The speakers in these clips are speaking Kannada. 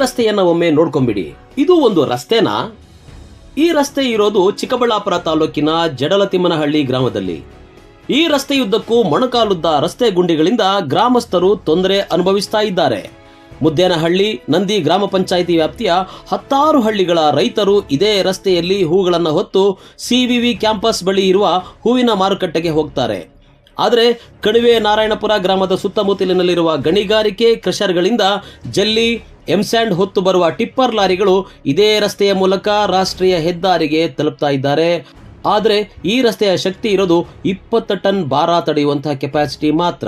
ರಸ್ತೆಯನ್ನ ಒಮ್ಮೆ ನೋಡ್ಕೊಂಬಿಡಿ. ಇದು ಒಂದು ರಸ್ತೆನಾ? ಈ ರಸ್ತೆ ಇರೋದು ಚಿಕ್ಕಬಳ್ಳಾಪುರ ತಾಲೂಕಿನ ಜಡಲತಿಮ್ಮನಹಳ್ಳಿ ಗ್ರಾಮದಲ್ಲಿ. ಈ ರಸ್ತೆಯುದ್ದಕ್ಕೂ ಮೊಣಕಾಲುದ್ದ ರಸ್ತೆ ಗುಂಡಿಗಳಿಂದ ಗ್ರಾಮಸ್ಥರು ತೊಂದರೆ ಅನುಭವಿಸ್ತಾ ಇದ್ದಾರೆ. ಮುದ್ದೇನಹಳ್ಳಿ, ನಂದಿ ಗ್ರಾಮ ಪಂಚಾಯಿತಿ ವ್ಯಾಪ್ತಿಯ 10 ಹಳ್ಳಿಗಳ ರೈತರು ಇದೇ ರಸ್ತೆಯಲ್ಲಿ ಹೂಗಳನ್ನು ಹೊತ್ತು ಸಿವಿವಿ ಕ್ಯಾಂಪಸ್ ಬಳಿ ಇರುವ ಹೂವಿನ ಮಾರುಕಟ್ಟೆಗೆ ಹೋಗ್ತಾರೆ. ಆದರೆ ಕಣಿವೆ ನಾರಾಯಣಪುರ ಗ್ರಾಮದ ಸುತ್ತಮುತ್ತಲಿನಲ್ಲಿರುವ ಗಣಿಗಾರಿಕೆ ಕ್ರಷರ್ಗಳಿಂದ ಜಲ್ಲಿ, ಎಂಸ್ಯಾಂಡ್ ಹೊತ್ತು ಬರುವ ಟಿಪ್ಪರ್ ಲಾರಿಗಳು ಇದೇ ರಸ್ತೆಯ ಮೂಲಕ ರಾಷ್ಟ್ರೀಯ ಹೆದ್ದಾರಿಗೆ ತಲುಪ್ತಾ ಇದ್ದಾರೆ. ಆದರೆ ಈ ರಸ್ತೆಯ ಶಕ್ತಿ ಇರೋದು 20 ಟನ್ ಭಾರ ತಡೆಯುವಂತಹ ಕೆಪಾಸಿಟಿ ಮಾತ್ರ.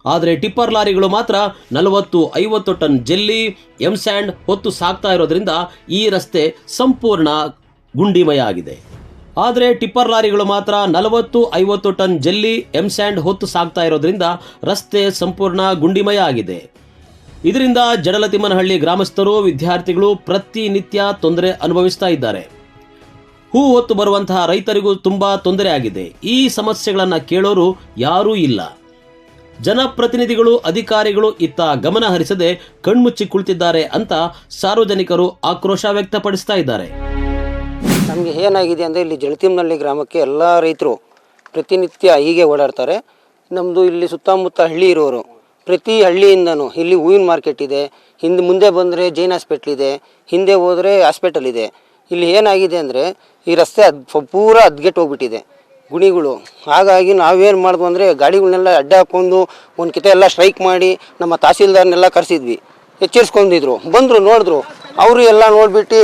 ಆದರೆ ಟಿಪ್ಪರ್ ಲಾರಿಗಳು ಮಾತ್ರ 40-50 ಟನ್ ಜಲ್ಲಿ, ಎಂಸ್ಯಾಂಡ್ ಹೊತ್ತು ಸಾಗ್ತಾ ಇರೋದ್ರಿಂದ ಈ ರಸ್ತೆ ಸಂಪೂರ್ಣ ಗುಂಡಿಮಯ ಆಗಿದೆ. ಆದರೆ ಟಿಪ್ಪರ್ ಲಾರಿಗಳು ಮಾತ್ರ 40-50 ಟನ್ ಜಲ್ಲಿ, ಎಂಸ್ಯಾಂಡ್ ಹೊತ್ತು ಸಾಗ್ತಾ ಇರೋದ್ರಿಂದ ರಸ್ತೆ ಸಂಪೂರ್ಣ ಗುಂಡಿಮಯ ಆಗಿದೆ. ಇದರಿಂದ ಜಡಲತಿಮ್ಮನಹಳ್ಳಿ ಗ್ರಾಮಸ್ಥರು, ವಿದ್ಯಾರ್ಥಿಗಳು ಪ್ರತಿನಿತ್ಯ ತೊಂದರೆ ಅನುಭವಿಸ್ತಾ ಇದ್ದಾರೆ. ಹೂ ಹೊತ್ತು ಬರುವಂತಹ ರೈತರಿಗೂ ತುಂಬಾ ತೊಂದರೆ ಆಗಿದೆ. ಈ ಸಮಸ್ಯೆಗಳನ್ನು ಕೇಳೋರು ಯಾರೂ ಇಲ್ಲ. ಜನಪ್ರತಿನಿಧಿಗಳು, ಅಧಿಕಾರಿಗಳು ಇತ್ತ ಗಮನ ಹರಿಸದೆ ಕಣ್ಮುಚ್ಚಿ ಕುಳಿತಿದ್ದಾರೆ ಅಂತ ಸಾರ್ವಜನಿಕರು ಆಕ್ರೋಶ ವ್ಯಕ್ತಪಡಿಸ್ತಾ ಇದ್ದಾರೆ. ನಮಗೆ ಏನಾಗಿದೆ ಅಂದರೆ ಇಲ್ಲಿ ಜಡಲತಿಮ್ಮನಹಳ್ಳಿ ಗ್ರಾಮಕ್ಕೆ ಎಲ್ಲ ರೈತರು ಪ್ರತಿನಿತ್ಯ ಹೀಗೆ ಓಡಾಡ್ತಾರೆ. ನಮ್ಮದು ಇಲ್ಲಿ ಸುತ್ತಮುತ್ತ ಹಳ್ಳಿ ಇರೋರು ಪ್ರತಿ ಹಳ್ಳಿಯಿಂದನೂ ಇಲ್ಲಿ ಹೂವಿನ ಮಾರ್ಕೆಟ್ ಇದೆ, ಮುಂದೆ ಬಂದರೆ ಜೈನ್ ಹಾಸ್ಪಿಟ್ಲ್ ಇದೆ, ಹಿಂದೆ ಹೋದರೆ ಹಾಸ್ಪಿಟಲ್ ಇದೆ. ಇಲ್ಲಿ ಏನಾಗಿದೆ ಅಂದರೆ ಈ ರಸ್ತೆ ಪೂರ ಹದ್ಗೆಟ್ಟು ಹೋಗ್ಬಿಟ್ಟಿದೆ ಗುಣಿಗಳು. ಹಾಗಾಗಿ ನಾವೇನು ಮಾಡಿದ್ವು ಅಂದರೆ ಗಾಡಿಗಳನ್ನೆಲ್ಲ ಅಡ್ಡ ಹಾಕ್ಕೊಂಡು ಒಂದು ಕಿತ ಎಲ್ಲ ಸ್ಟ್ರೈಕ್ ಮಾಡಿ ನಮ್ಮ ತಹಸೀಲ್ದಾರ್ನೆಲ್ಲ ಕರೆಸಿದ್ವಿ. ಎಚ್ಚರಿಸ್ಕೊಂಡಿದ್ರು, ಬಂದರು, ನೋಡಿದ್ರು. ಅವರು ಎಲ್ಲ ನೋಡಿಬಿಟ್ಟು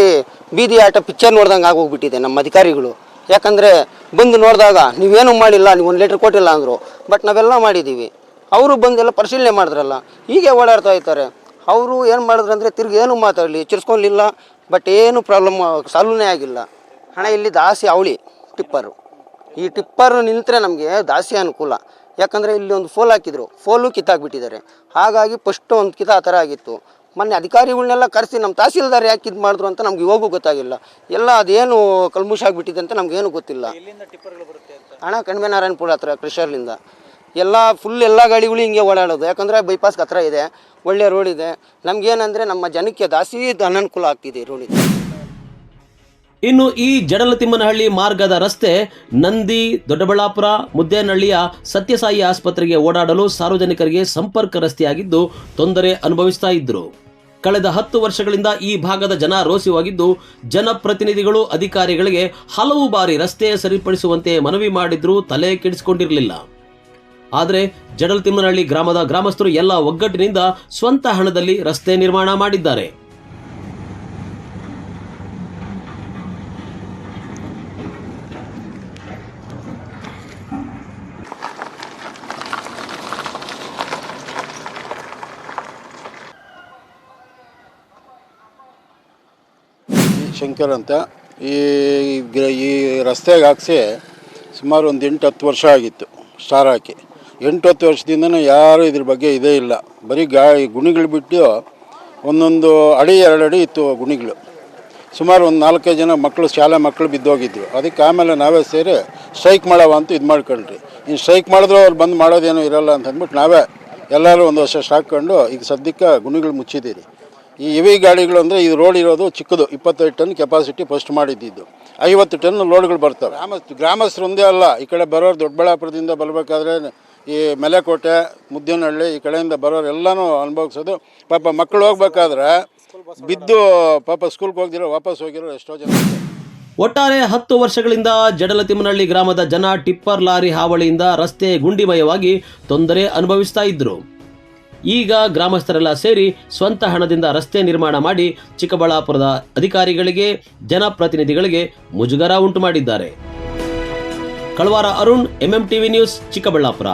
ಬೀದಿ ಆಟ ಪಿಕ್ಚರ್ ನೋಡ್ದಂಗೆ ಆಗೋಗ್ಬಿಟ್ಟಿದೆ ನಮ್ಮ ಅಧಿಕಾರಿಗಳು. ಯಾಕಂದರೆ ಬಂದು ನೋಡಿದಾಗ ನೀವೇನು ಮಾಡಿಲ್ಲ, ನೀವು 1 ಲೀಟ್ರ್ ಕೊಟ್ಟಿಲ್ಲ ಅಂದರು. ಬಟ್ ನಾವೆಲ್ಲ ಮಾಡಿದ್ದೀವಿ. ಅವರು ಬಂದೆಲ್ಲ ಪರಿಶೀಲನೆ ಮಾಡಿದ್ರಲ್ಲ, ಹೀಗೆ ಓಡಾಡ್ತಾ ಇರ್ತಾರೆ. ಅವರು ಏನು ಮಾಡಿದ್ರು ಅಂದರೆ ತಿರ್ಗಿ ಏನು ಮಾತಾಡಲಿ, ಎಚ್ಚರಿಸ್ಕೊಳ್ಳಿಲ್ಲ. ಬಟ್ ಏನು ಪ್ರಾಬ್ಲಮ್ ಸಾಲ್ವೇ ಆಗಿಲ್ಲ. ಹಣ ಇಲ್ಲಿ ದಾಸಿ ಅವಳಿ ಟಿಪ್ಪರು. ಈ ಟಿಪ್ಪರ್ ನಿಂತರೆ ನಮಗೆ ದಾಸಿ ಅನುಕೂಲ. ಯಾಕಂದರೆ ಇಲ್ಲಿ ಒಂದು ಫೋಲ್ ಹಾಕಿದ್ರು, ಫೋಲು ಕಿತ್ತಾಕ್ಬಿಟ್ಟಿದ್ದಾರೆ. ಹಾಗಾಗಿ ಫಸ್ಟು ಒಂದು ಕಿತ ಆ ಥರ ಆಗಿತ್ತು. ಮೊನ್ನೆ ಅಧಿಕಾರಿಗಳನ್ನೆಲ್ಲ ಕರೆಸಿ ನಮ್ಮ ತಹಸೀಲ್ದಾರ್ ಯಾಕೆ ಇದು ಮಾಡಿದ್ರು ಅಂತ ನಮ್ಗೆ ಇವಾಗೂ ಗೊತ್ತಾಗಿಲ್ಲ. ಎಲ್ಲ ಅದೇನು ಕಲ್ಮುಷ ಆಗಿಬಿಟ್ಟಿದೆ ಅಂತ ನಮಗೇನು ಗೊತ್ತಿಲ್ಲ. ಹಣ ಕಣಿವೆ ನಾರಾಯಣಪುರ ಹತ್ರ ಕ್ರಷರ್ಲಿಂದ ಎಲ್ಲ ಫುಲ್ ಎಲ್ಲ ಗಾಡಿಗಳು ಹಿಂಗೆ ಓಡಾಡೋದು. ಯಾಕಂದರೆ ಬೈಪಾಸ್ಗೆ ಹತ್ರ ಇದೆ, ಒಳ್ಳೆ ರೋಡ್ ಇದೆ. ನಮಗೇನಂದರೆ ನಮ್ಮ ಜನಕ್ಕೆ ದಾಸಿ ಅನನುಕೂಲ ಆಗ್ತಿದೆ ರೋಡಿಂದ. ಇನ್ನು ಈ ಜಡಲತಿಮ್ಮನಹಳ್ಳಿ ಮಾರ್ಗದ ರಸ್ತೆ ನಂದಿ, ದೊಡ್ಡಬಳ್ಳಾಪುರ, ಮುದ್ದೇನಹಳ್ಳಿಯ ಸತ್ಯಸಾಯಿ ಆಸ್ಪತ್ರೆಗೆ ಓಡಾಡಲು ಸಾರ್ವಜನಿಕರಿಗೆ ಸಂಪರ್ಕ ರಸ್ತೆಯಾಗಿದ್ದು ತೊಂದರೆ ಅನುಭವಿಸ್ತಾ ಇದ್ರು. ಕಳೆದ 10 ವರ್ಷಗಳಿಂದ ಈ ಭಾಗದ ಜನ ರೋಸಿವಾಗಿದ್ದು ಜನಪ್ರತಿನಿಧಿಗಳು, ಅಧಿಕಾರಿಗಳಿಗೆ ಹಲವು ಬಾರಿ ರಸ್ತೆ ಸರಿಪಡಿಸುವಂತೆ ಮನವಿ ಮಾಡಿದ್ರೂ ತಲೆ ಕೆಡಿಸಿಕೊಂಡಿರಲಿಲ್ಲ. ಆದರೆ ಜಡಲತಿಮ್ಮನಹಳ್ಳಿ ಗ್ರಾಮದ ಗ್ರಾಮಸ್ಥರು ಎಲ್ಲ ಒಗ್ಗಟ್ಟಿನಿಂದ ಸ್ವಂತ ಹಣದಲ್ಲಿ ರಸ್ತೆ ನಿರ್ಮಾಣ ಮಾಡಿದ್ದಾರೆ. ಶಂಕರ್ ಅಂತ ಈ ರಸ್ತೆಗೆ ಹಾಕ್ಸಿ ಸುಮಾರು ಒಂದು 8-10 ವರ್ಷ ಆಗಿತ್ತು ಸ್ಟಾರ್ ಹಾಕಿ. 8-10 ವರ್ಷದಿಂದನೂ ಯಾರೂ ಇದ್ರ ಬಗ್ಗೆ ಇದೇ ಇಲ್ಲ. ಬರೀ ಗುಣಿಗಳು ಬಿಟ್ಟು ಒಂದೊಂದು ಅಡಿ 2 ಅಡಿ ಇತ್ತು ಗುಣಿಗಳು. ಸುಮಾರು ಒಂದು 4-5 ಜನ ಮಕ್ಕಳು, ಶಾಲೆ ಮಕ್ಕಳು ಬಿದ್ದೋಗಿದ್ರು. ಅದಕ್ಕೆ ಆಮೇಲೆ ನಾವೇ ಸೇರಿ ಸ್ಟ್ರೈಕ್ ಮಾಡವ ಅಂತ ಇದು ಮಾಡ್ಕೊಂಡ್ರಿ. ಇನ್ನು ಸ್ಟ್ರೈಕ್ ಮಾಡಿದ್ರು ಅವ್ರು ಬಂದು ಮಾಡೋದೇನೂ ಇರೋಲ್ಲ ಅಂತ ಅಂದ್ಬಿಟ್ಟು ನಾವೇ ಎಲ್ಲರೂ ಒಂದು ವರ್ಷ ಸ್ಟಾಕೊಂಡು ಈಗ ಸದ್ಯಕ್ಕೆ ಗುಣಿಗಳು ಮುಚ್ಚಿದ್ದೀರಿ. ಈ ಹೆವಿ ಗಾಡಿಗಳು ಅಂದರೆ ಇದು ರೋಡ್ ಇರೋದು ಚಿಕ್ಕದು, 25 ಟನ್ ಕೆಪಾಸಿಟಿ ಫಸ್ಟ್ ಮಾಡಿದ್ದು. 50 ಟನ್ ಲೋಡ್ಗಳು ಬರ್ತವೆ. ಗ್ರಾಮಸ್ಥರು ಒಂದೇ ಅಲ್ಲ, ಈ ಕಡೆ ಬರೋರು ದೊಡ್ಡಬಳ್ಳಾಪುರದಿಂದ ಬರಬೇಕಾದ್ರೆ ಈ ಮೆಲೆಕೋಟೆ, ಮುದ್ದೇನಹಳ್ಳಿ ಈ ಕಡೆಯಿಂದ ಬರೋರು ಎಲ್ಲನೂ ಅನುಭವಿಸೋದು. ಪಾಪ ಮಕ್ಕಳು ಹೋಗ್ಬೇಕಾದ್ರೆ ಬಿದ್ದು ಪಾಪ ಸ್ಕೂಲ್ಗೆ ಹೋಗಿರೋ ವಾಪಸ್ ಹೋಗಿರೋ ಎಷ್ಟೋ ಜನ. ಒಟ್ಟಾರೆ 10 ವರ್ಷಗಳಿಂದ ಜಡಲತಿಮ್ಮನಹಳ್ಳಿ ಗ್ರಾಮದ ಜನ ಟಿಪ್ಪರ್ ಲಾರಿ ಹಾವಳಿಯಿಂದ ರಸ್ತೆ ಗುಂಡಿಮಯವಾಗಿ ತೊಂದರೆ ಅನುಭವಿಸ್ತಾ ಇದ್ರು. ಈಗ ಗ್ರಾಮಸ್ಥರೆಲ್ಲ ಸೇರಿ ಸ್ವಂತ ಹಣದಿಂದ ರಸ್ತೆ ನಿರ್ಮಾಣ ಮಾಡಿ ಚಿಕ್ಕಬಳ್ಳಾಪುರದ ಅಧಿಕಾರಿಗಳಿಗೆ, ಜನಪ್ರತಿನಿಧಿಗಳಿಗೆ ಮುಜುಗರ ಉಂಟು ಮಾಡಿದ್ದಾರೆ. ಕಳವಾರ ಅರುಣ್, MMTV ನ್ಯೂಸ್, ಚಿಕ್ಕಬಳ್ಳಾಪುರ.